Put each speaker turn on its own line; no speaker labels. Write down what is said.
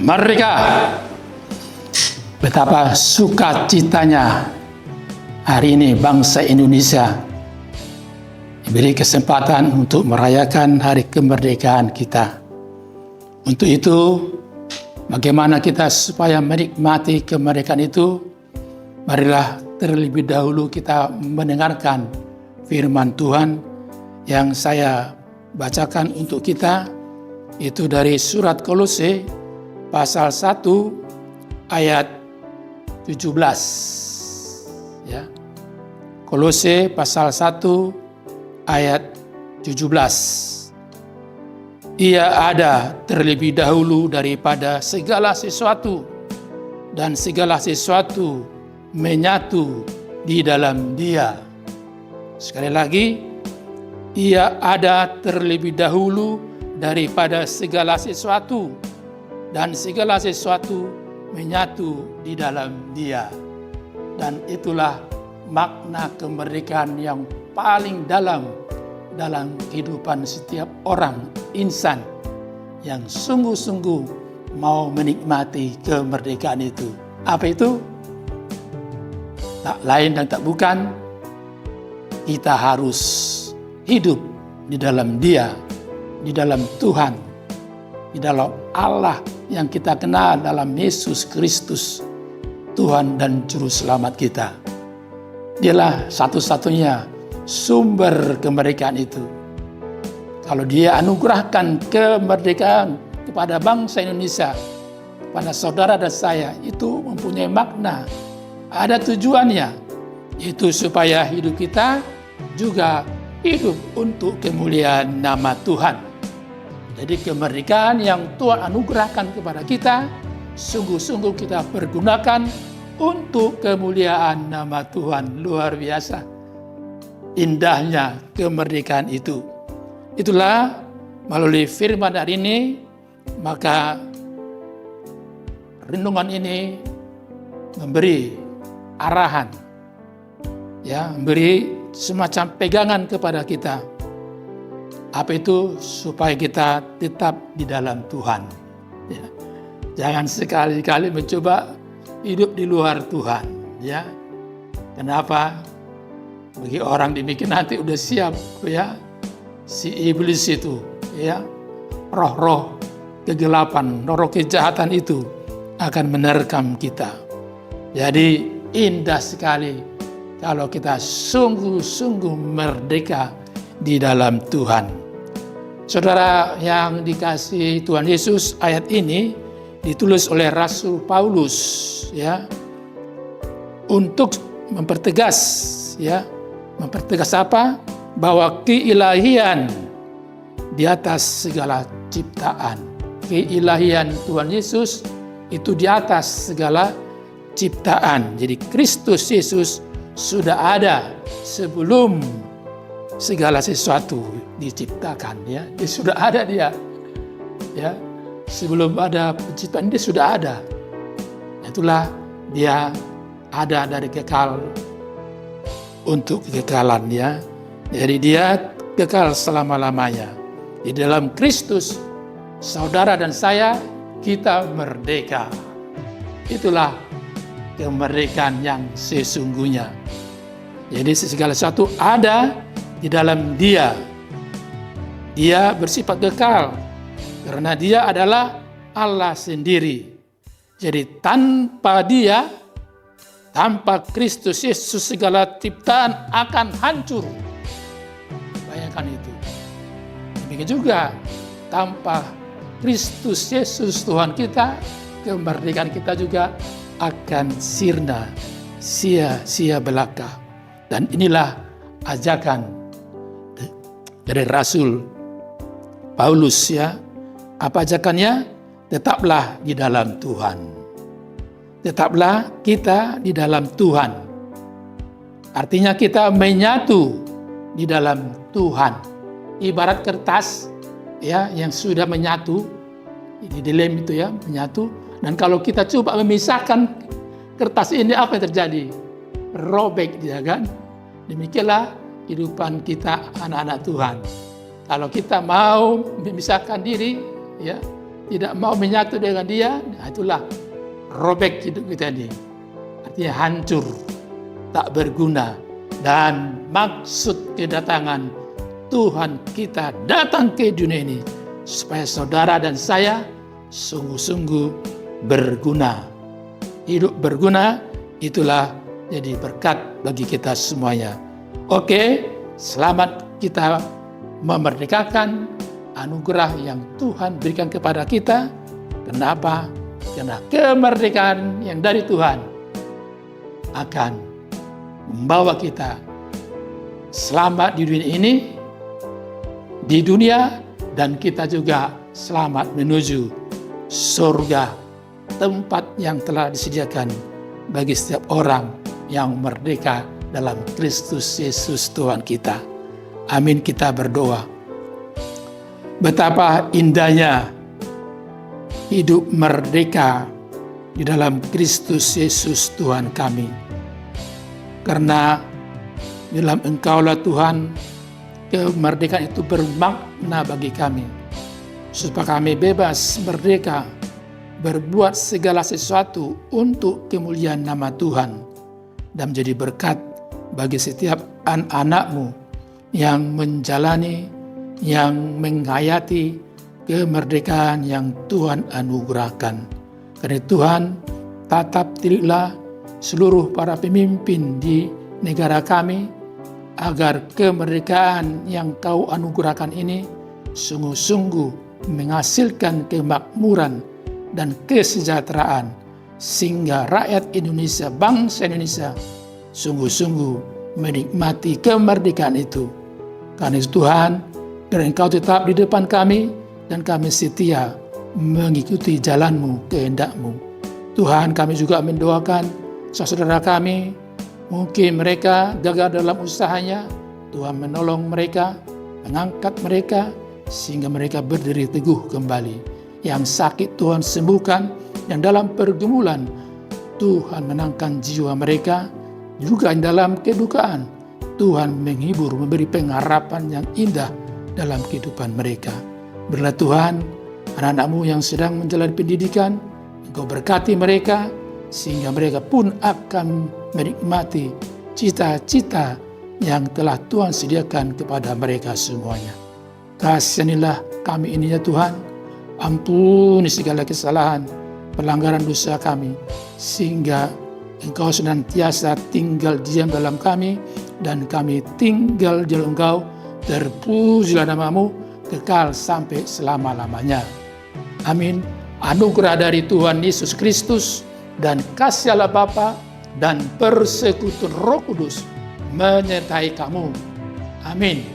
Merdeka! Betapa sukacitanya hari ini bangsa Indonesia diberi kesempatan untuk merayakan hari kemerdekaan kita. Untuk itu, bagaimana kita supaya menikmati kemerdekaan itu? Marilah terlebih dahulu kita mendengarkan firman Tuhan yang saya bacakan untuk kita, itu dari surat Kolose pasal 1 ayat 17. Ya. Kolose pasal 1 ayat 17. Ia ada terlebih dahulu daripada segala sesuatu, dan segala sesuatu menyatu di dalam Dia. Sekali lagi, Ia ada terlebih dahulu daripada segala sesuatu, dan segala sesuatu menyatu di dalam Dia. Dan itulah makna kemerdekaan yang paling dalam kehidupan setiap orang, insan yang sungguh-sungguh mau menikmati kemerdekaan itu. Apa itu? Tak lain dan tak bukan, kita harus hidup di dalam Dia, di dalam Tuhan, di dalam Allah yang kita kenal dalam Yesus Kristus, Tuhan dan Juru Selamat kita. Dialah satu-satunya sumber kemerdekaan itu. Kalau Dia anugerahkan kemerdekaan kepada bangsa Indonesia, kepada saudara dan saya, itu mempunyai makna, ada tujuannya, itu supaya hidup kita juga hidup untuk kemuliaan nama Tuhan. Jadi kemerdekaan yang Tuhan anugerahkan kepada kita, sungguh-sungguh kita pergunakan untuk kemuliaan nama Tuhan. Luar biasa indahnya kemerdekaan itu. Itulah melalui firman hari ini, maka renungan ini memberi arahan, ya, memberi semacam pegangan kepada kita. Apa itu? Supaya kita tetap di dalam Tuhan. Ya. Jangan sekali-kali mencoba hidup di luar Tuhan. Ya. Kenapa? Bagi orang demikian nanti udah siap, ya, si iblis itu, ya, roh-roh kegelapan, roh-roh kejahatan itu akan menerkam kita. Jadi indah sekali kalau kita sungguh-sungguh merdeka di dalam Tuhan. Saudara yang dikasihi Tuhan Yesus, ayat ini ditulis oleh Rasul Paulus, ya, untuk mempertegas, ya, mempertegas apa? Bahwa keilahian di atas segala ciptaan. Keilahian Tuhan Yesus itu di atas segala ciptaan. Jadi Kristus Yesus sudah ada sebelum segala sesuatu diciptakan, ya. Dia sudah ada dia. Ya. Sebelum ada penciptaan dia sudah ada. Itulah dia ada dari kekal untuk kekekalan, ya. Jadi dia kekal selama-lamanya. Di dalam Kristus saudara dan saya kita merdeka. Itulah kemerdekaan yang sesungguhnya. Jadi segala sesuatu ada di dalam Dia. Dia bersifat kekal karena Dia adalah Allah sendiri. Jadi tanpa Dia, tanpa Kristus Yesus, segala ciptaan akan hancur. Bayangkan itu. Demikian juga tanpa Kristus Yesus Tuhan kita, kemerdekaan kita juga akan sirna, sia-sia belaka. Dan inilah ajakan dari Rasul Paulus, ya. Apa ajakannya? Tetaplah di dalam Tuhan. Tetaplah kita di dalam Tuhan. Artinya kita menyatu di dalam Tuhan. Ibarat kertas, ya, yang sudah menyatu di dalam itu, ya, menyatu. Dan kalau kita coba memisahkan kertas ini, apa yang terjadi? Robek dia, kan? Demikianlah kehidupan kita anak-anak Tuhan. Kalau kita mau memisahkan diri, ya, tidak mau menyatu dengan Dia, nah itulah robek hidup kita ini. Artinya hancur, tak berguna. Dan maksud kedatangan Tuhan kita datang ke dunia ini supaya saudara dan saya sungguh-sungguh berguna. Hidup berguna itulah jadi berkat bagi kita semuanya. Oke, selamat kita memerdekakan anugerah yang Tuhan berikan kepada kita. Kenapa? Karena kemerdekaan yang dari Tuhan akan membawa kita selamat di dunia ini, di dunia, dan kita juga selamat menuju surga, tempat yang telah disediakan bagi setiap orang yang merdeka dalam Kristus Yesus Tuhan kita. Amin, kita berdoa. Betapa indahnya hidup merdeka di dalam Kristus Yesus Tuhan kami. Karena dalam Engkaulah Tuhan, kemerdekaan itu bermakna bagi kami. Supaya kami bebas, merdeka, berbuat segala sesuatu untuk kemuliaan nama Tuhan. Dan menjadi berkat bagi setiap anak-anak-Mu yang menjalani, yang menghayati kemerdekaan yang Tuhan anugerahkan. Karena Tuhan, tatap tiluklah seluruh para pemimpin di negara kami, agar kemerdekaan yang Kau anugerahkan ini sungguh-sungguh menghasilkan kemakmuran dan kesejahteraan, sehingga rakyat Indonesia, bangsa Indonesia, sungguh-sungguh menikmati kemerdekaan itu. Karena itu Tuhan, dan Engkau tetap di depan kami, dan kami setia mengikuti jalan-Mu, kehendak-Mu. Tuhan, kami juga mendoakan saudara kami, mungkin mereka gagal dalam usahanya, Tuhan menolong mereka, mengangkat mereka, sehingga mereka berdiri teguh kembali. Yang sakit Tuhan sembuhkan, dan dalam pergumulan Tuhan menangkan jiwa mereka, juga dalam kedukaan Tuhan menghibur, memberi pengharapan yang indah dalam kehidupan mereka. Berilah Tuhan, anak-anak-Mu yang sedang menjalani pendidikan, Engkau berkati mereka, sehingga mereka pun akan menikmati cita-cita yang telah Tuhan sediakan kepada mereka semuanya. Kasihanilah kami ini ya Tuhan, ampuni segala kesalahan, pelanggaran dosa kami, sehingga Engkau senantiasa tinggal diam dalam kami, dan kami tinggal di dalam Engkau. Terpujilah nama-Mu kekal sampai selama-lamanya. Amin. Anugerah dari Tuhan Yesus Kristus dan kasih Allah Bapa dan persekutuan Roh Kudus menyertai kamu. Amin.